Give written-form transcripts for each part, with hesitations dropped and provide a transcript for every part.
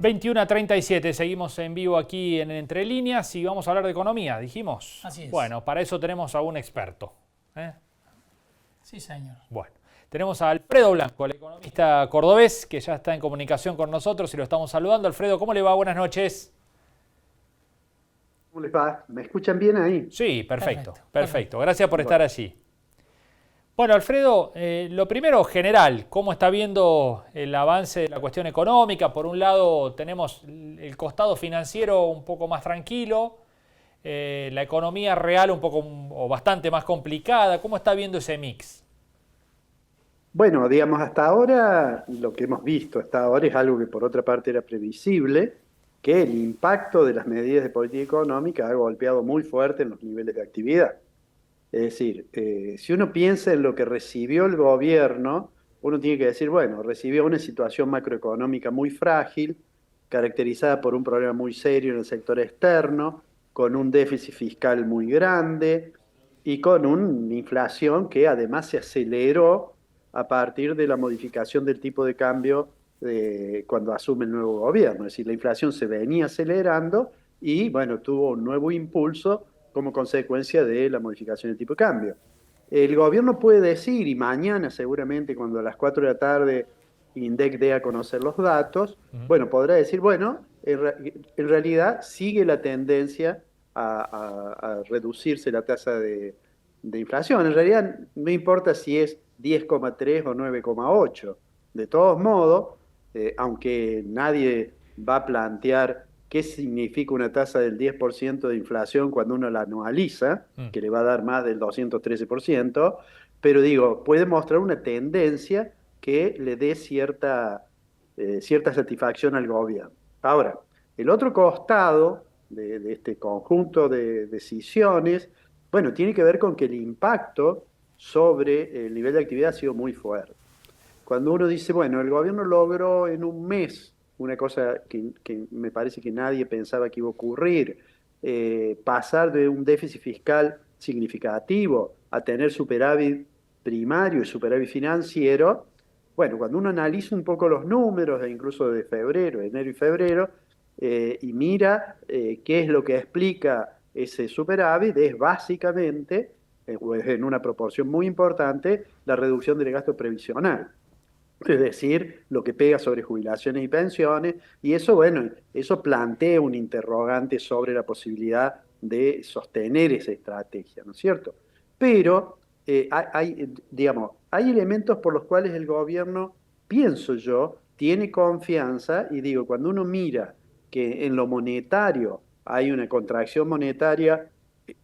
21:37, seguimos en vivo aquí en Entre Líneas y vamos a hablar de economía, dijimos. Así es. Bueno, para eso tenemos a un experto. Sí, señor. Bueno, tenemos a Alfredo Blanco, el economista cordobés, que ya está en comunicación con nosotros y lo estamos saludando. Alfredo, ¿cómo le va? Buenas noches. ¿Cómo les va? ¿Me escuchan bien ahí? Sí, perfecto. Perfecto. Gracias por estar allí. Bueno, Alfredo, lo primero general, ¿cómo está viendo el avance de la cuestión económica? Por un lado tenemos el costado financiero un poco más tranquilo, la economía real un poco o bastante más complicada. ¿Cómo está viendo ese mix? Bueno, digamos, hasta ahora, lo que hemos visto hasta ahora es algo que por otra parte era previsible, que el impacto de las medidas de política económica ha golpeado muy fuerte en los niveles de actividad. Es decir, si uno piensa en lo que recibió el gobierno, uno tiene que decir, bueno, recibió una situación macroeconómica muy frágil, caracterizada por un problema muy serio en el sector externo, con un déficit fiscal muy grande y con una inflación que además se aceleró a partir de la modificación del tipo de cambio cuando asume el nuevo gobierno. Es decir, la inflación se venía acelerando y, bueno, tuvo un nuevo impulso como consecuencia de la modificación del tipo de cambio. El gobierno puede decir, y mañana seguramente cuando a las 4 de la tarde INDEC dé a conocer los datos, bueno, podrá decir, bueno, en realidad sigue la tendencia a reducirse la tasa de inflación. En realidad no importa si es 10,3 o 9,8. De todos modos, aunque nadie va a plantear qué significa una tasa del 10% de inflación cuando uno la anualiza, que le va a dar más del 213%, pero digo, puede mostrar una tendencia que le dé cierta satisfacción al gobierno. Ahora, el otro costado de este conjunto de decisiones, bueno, tiene que ver con que el impacto sobre el nivel de actividad ha sido muy fuerte. Cuando uno dice, bueno, el gobierno logró en un mes una cosa que me parece que nadie pensaba que iba a ocurrir, pasar de un déficit fiscal significativo a tener superávit primario y superávit financiero. Bueno, cuando uno analiza un poco los números, incluso de febrero, enero y febrero, y mira qué es lo que explica ese superávit, es básicamente, en una proporción muy importante, la reducción del gasto previsional. Es decir, lo que pega sobre jubilaciones y pensiones, y eso, bueno, eso plantea un interrogante sobre la posibilidad de sostener esa estrategia, ¿no es cierto? Pero digamos, hay elementos por los cuales el gobierno, pienso yo, tiene confianza, y digo, cuando uno mira que en lo monetario hay una contracción monetaria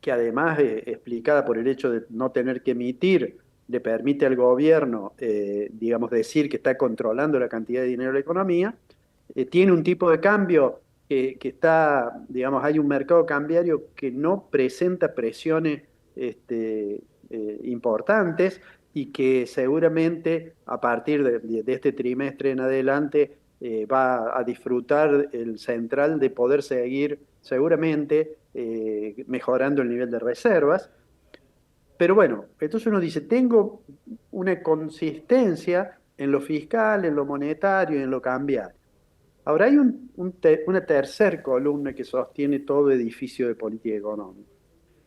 que además es explicada por el hecho de no tener que emitir, le permite al gobierno, digamos, decir que está controlando la cantidad de dinero de la economía, tiene un tipo de cambio que está, digamos, hay un mercado cambiario que no presenta presiones importantes y que seguramente a partir de este trimestre en adelante va a disfrutar el central de poder seguir seguramente mejorando el nivel de reservas. Pero bueno, entonces uno dice, tengo una consistencia en lo fiscal, en lo monetario y en lo cambiario. Ahora hay una tercer columna que sostiene todo edificio de política económica.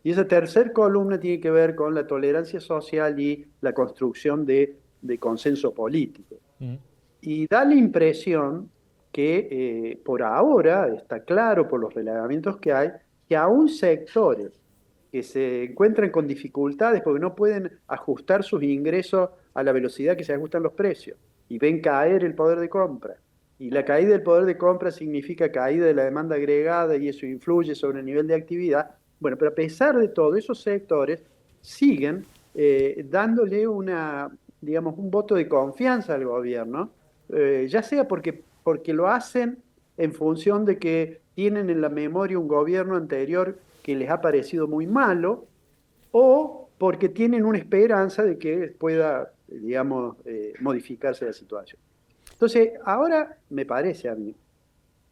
Y esa tercer columna tiene que ver con la tolerancia social y la construcción de consenso político. Y da la impresión que por ahora está claro por los relevamientos que hay, que aún sectores que se encuentran con dificultades porque no pueden ajustar sus ingresos a la velocidad que se ajustan los precios y ven caer el poder de compra. Y la caída del poder de compra significa caída de la demanda agregada y eso influye sobre el nivel de actividad. Bueno, pero a pesar de todo, esos sectores siguen dándole digamos, un voto de confianza al gobierno, ya sea porque lo hacen en función de que tienen en la memoria un gobierno anterior que les ha parecido muy malo, o porque tienen una esperanza de que pueda, digamos, modificarse la situación. Entonces, ahora me parece a mí,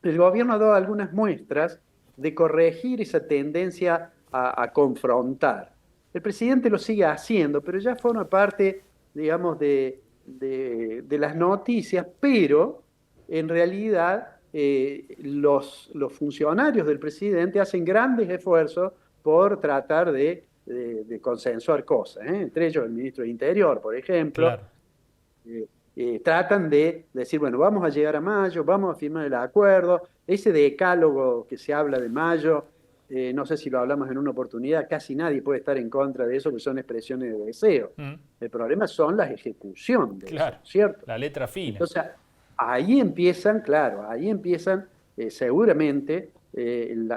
el gobierno ha dado algunas muestras de corregir esa tendencia a confrontar. El presidente lo sigue haciendo, pero ya forma parte, digamos, de las noticias, pero en realidad los funcionarios del presidente hacen grandes esfuerzos por tratar de consensuar cosas, ¿eh? Entre ellos el ministro de Interior, por ejemplo. Claro. Tratan de decir, bueno, vamos a llegar a mayo, vamos a firmar el acuerdo. Ese decálogo que se habla de mayo, no sé si lo hablamos en una oportunidad, casi nadie puede estar en contra de eso, que son expresiones de deseo. El problema son las ejecuciones de Claro, eso, ¿cierto? la letra fina. Entonces, ahí empiezan, claro, ahí empiezan seguramente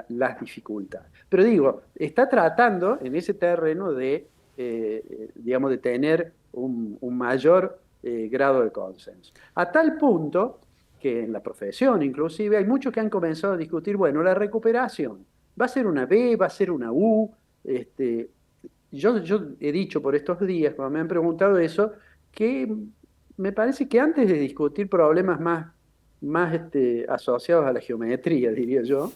las dificultades. Pero digo, está tratando en ese terreno digamos, de tener un mayor grado de consenso. A tal punto que en la profesión inclusive hay muchos que han comenzado a discutir, bueno, la recuperación, ¿va a ser una B, va a ser una U? Yo he dicho por estos días, cuando me han preguntado eso, que me parece que antes de discutir problemas más asociados a la geometría, diría yo,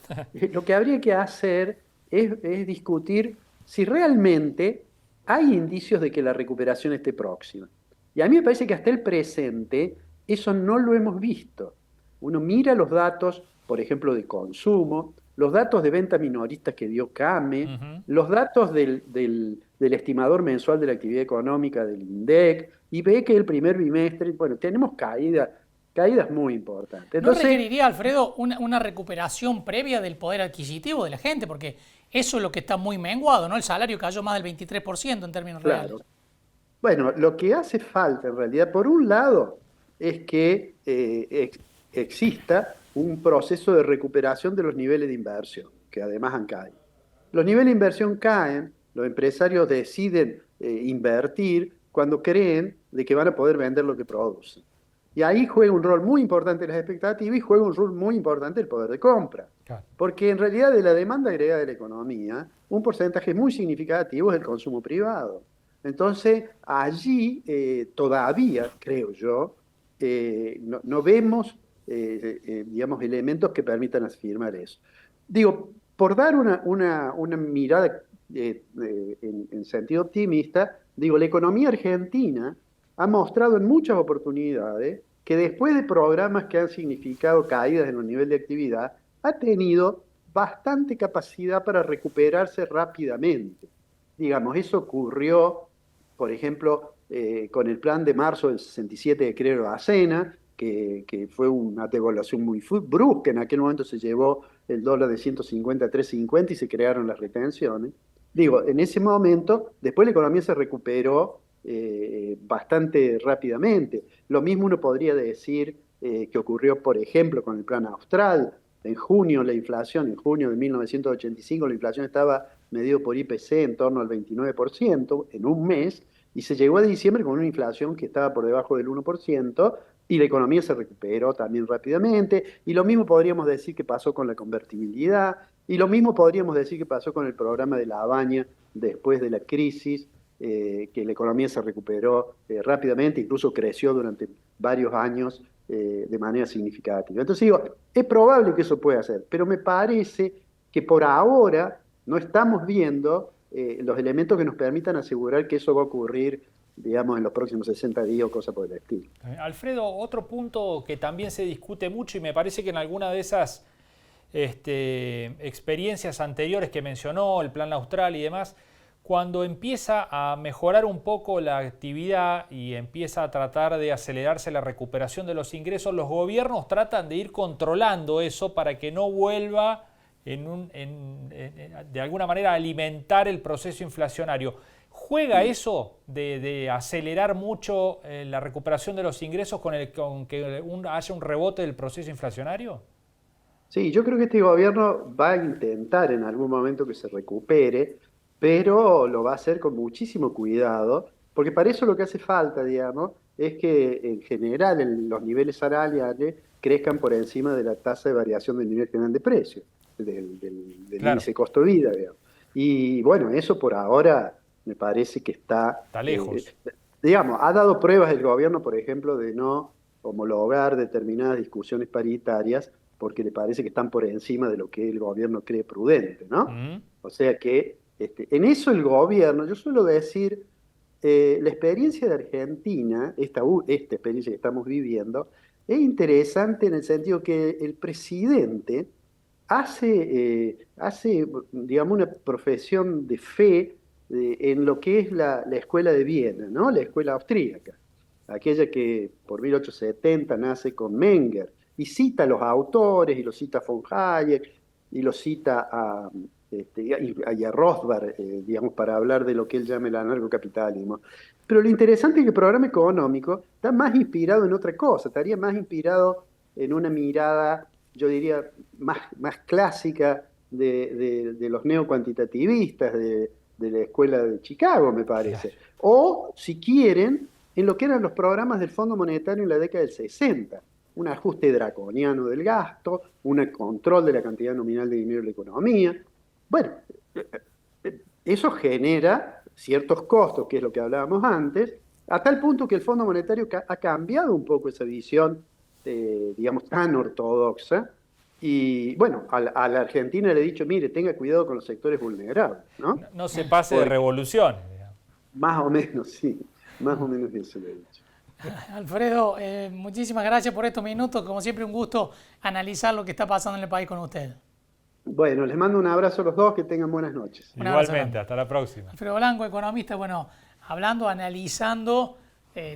lo que habría que hacer es discutir si realmente hay indicios de que la recuperación esté próxima. Y a mí me parece que hasta el presente eso no lo hemos visto. Uno mira los datos, por ejemplo, de consumo, los datos de venta minorista que dio CAME, los datos del estimador mensual de la actividad económica del INDEC, y ve que el primer bimestre, bueno, tenemos caídas muy importantes. Entonces, ¿no requeriría, Alfredo, una recuperación previa del poder adquisitivo de la gente? Porque eso es lo que está muy menguado, ¿no? El salario cayó más del 23% en términos reales. Bueno, lo que hace falta en realidad, por un lado, es que exista un proceso de recuperación de los niveles de inversión, que además han caído. Los niveles de inversión caen, los empresarios deciden invertir cuando creen de que van a poder vender lo que producen. Y ahí juega un rol muy importante las expectativas y juega un rol muy importante el poder de compra. Claro. Porque en realidad de la demanda agregada de la economía, un porcentaje muy significativo es el consumo privado. Entonces, allí todavía, creo yo, no vemos, digamos, elementos que permitan afirmar eso. Digo, por dar una mirada en sentido optimista, digo, la economía argentina ha mostrado en muchas oportunidades que después de programas que han significado caídas en los niveles de actividad, ha tenido bastante capacidad para recuperarse rápidamente. Digamos, eso ocurrió, por ejemplo, con el plan de marzo del 67 de Crero Bacena, que fue una devaluación muy brusca. En aquel momento se llevó el dólar de 150 a 350 y se crearon las retenciones. Digo, en ese momento, después la economía se recuperó bastante rápidamente. Lo mismo uno podría decir que ocurrió, por ejemplo, con el plan austral. En junio, la inflación, en junio de 1985, la inflación estaba medido por IPC en torno al 29% en un mes, y se llegó a diciembre con una inflación que estaba por debajo del 1%, y la economía se recuperó también rápidamente, y lo mismo podríamos decir que pasó con la convertibilidad, y lo mismo podríamos decir que pasó con el programa de La Habana después de la crisis, que la economía se recuperó rápidamente, incluso creció durante varios años de manera significativa. Entonces digo, es probable que eso pueda ser, pero me parece que por ahora no estamos viendo los elementos que nos permitan asegurar que eso va a ocurrir, digamos, en los próximos 60 días o cosas por el estilo. Alfredo, otro punto que también se discute mucho y me parece que en alguna de esas experiencias anteriores que mencionó, el plan austral y demás, cuando empieza a mejorar un poco la actividad y empieza a tratar de acelerarse la recuperación de los ingresos, los gobiernos tratan de ir controlando eso para que no vuelva de alguna manera a alimentar el proceso inflacionario. ¿Juega eso de acelerar mucho la recuperación de los ingresos con que haya un rebote del proceso inflacionario? Sí, yo creo que este gobierno va a intentar en algún momento que se recupere, pero lo va a hacer con muchísimo cuidado, porque para eso lo que hace falta, digamos, es que en general los niveles salariales crezcan por encima de la tasa de variación del nivel general de precios, del claro, índice costo-vida, digamos. Y bueno, eso por ahora me parece que está lejos. Digamos, ha dado pruebas el gobierno, por ejemplo, de no homologar determinadas discusiones paritarias porque le parece que están por encima de lo que el gobierno cree prudente, ¿no? O sea que en eso el gobierno, yo suelo decir, la experiencia de Argentina, esta experiencia que estamos viviendo, es interesante en el sentido que el presidente hace, digamos, una profesión de fe en lo que es la escuela de Viena, ¿no? La escuela austríaca, aquella que por 1870 nace con Menger, y cita a los autores, y lo cita a von Hayek, y lo cita y a Rothbard, digamos, para hablar de lo que él llama el anarcocapitalismo. Pero lo interesante es que el programa económico está más inspirado en otra cosa, estaría más inspirado en una mirada, yo diría, más clásica de los neocuantitativistas de la escuela de Chicago, me parece. Claro. O, si quieren, en lo que eran los programas del Fondo Monetario en la década del 60. Un ajuste draconiano del gasto, un control de la cantidad nominal de dinero en la economía. Bueno, eso genera ciertos costos, que es lo que hablábamos antes, a tal punto que el Fondo Monetario ha cambiado un poco esa visión, digamos, tan ortodoxa. Y bueno, a la Argentina le he dicho, mire, tenga cuidado con los sectores vulnerables, ¿no? No, no se pase de revolución. Más o menos, sí. Más o menos eso le he dicho. Alfredo, muchísimas gracias por estos minutos. Como siempre, un gusto analizar lo que está pasando en el país con usted. Bueno, les mando un abrazo a los dos, que tengan buenas noches. Igualmente, hasta la próxima. Alfredo Blanco, economista, bueno, hablando, analizando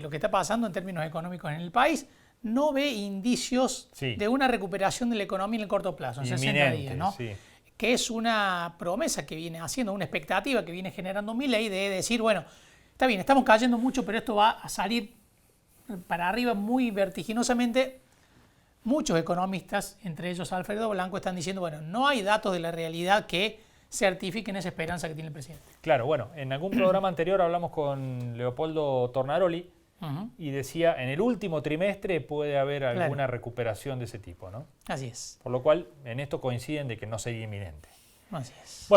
lo que está pasando en términos económicos en el país, no ve indicios de una recuperación de la economía en el corto plazo, en 60 días, ¿no? Sí. Que es una promesa que viene haciendo, una expectativa que viene generando Milei de decir, bueno, está bien, estamos cayendo mucho, pero esto va a salir para arriba muy vertiginosamente. Muchos economistas, entre ellos Alfredo Blanco, están diciendo, bueno, no hay datos de la realidad que certifiquen esa esperanza que tiene el presidente. Claro, bueno, en algún programa anterior hablamos con Leopoldo Tornaroli y decía, en el último trimestre puede haber alguna recuperación de ese tipo, ¿no? Así es. Por lo cual, en esto coinciden de que no sería inminente. Así es.